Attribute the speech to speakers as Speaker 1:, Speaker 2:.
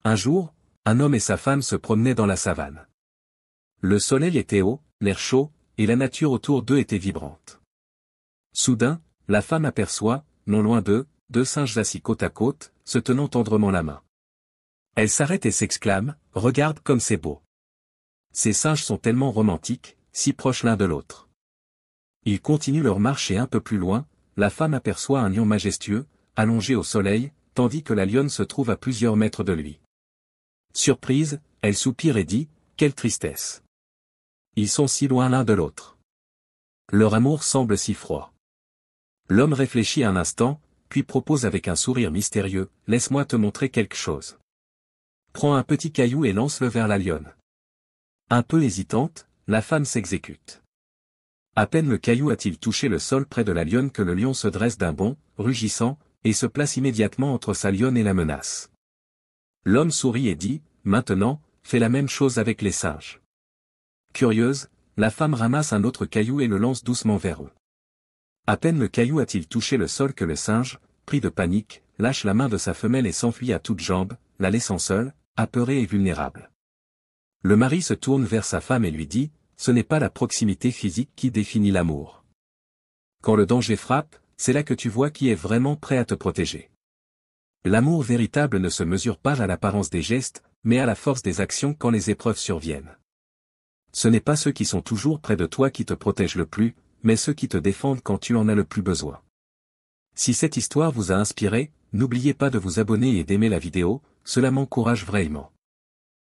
Speaker 1: Un jour, un homme et sa femme se promenaient dans la savane. Le soleil était haut, l'air chaud, et la nature autour d'eux était vibrante. Soudain, la femme aperçoit, non loin d'eux, deux singes assis côte à côte, se tenant tendrement la main. Elle s'arrête et s'exclame, « Regarde comme c'est beau. Ces singes sont tellement romantiques, si proches l'un de l'autre. » Ils continuent leur marche et un peu plus loin, la femme aperçoit un lion majestueux, allongé au soleil, tandis que la lionne se trouve à plusieurs mètres de lui. Surprise, elle soupire et dit, « Quelle tristesse. Ils sont si loin l'un de l'autre. Leur amour semble si froid. » L'homme réfléchit un instant, puis propose avec un sourire mystérieux, « Laisse-moi te montrer quelque chose. » Prend un petit caillou et lance-le vers la lionne. Un peu hésitante, la femme s'exécute. À peine le caillou a-t-il touché le sol près de la lionne que le lion se dresse d'un bond, rugissant, et se place immédiatement entre sa lionne et la menace. L'homme sourit et dit, « Maintenant, fais la même chose avec les singes. » Curieuse, la femme ramasse un autre caillou et le lance doucement vers eux. À peine le caillou a-t-il touché le sol que le singe, pris de panique, lâche la main de sa femelle et s'enfuit à toutes jambes, la laissant seule, apeurée et vulnérable. Le mari se tourne vers sa femme et lui dit, « Ce n'est pas la proximité physique qui définit l'amour. Quand le danger frappe, c'est là que tu vois qui est vraiment prêt à te protéger. L'amour véritable ne se mesure pas à l'apparence des gestes, mais à la force des actions quand les épreuves surviennent. Ce n'est pas ceux qui sont toujours près de toi qui te protègent le plus, mais ceux qui te défendent quand tu en as le plus besoin. » Si cette histoire vous a inspiré, n'oubliez pas de vous abonner et d'aimer la vidéo, cela m'encourage vraiment.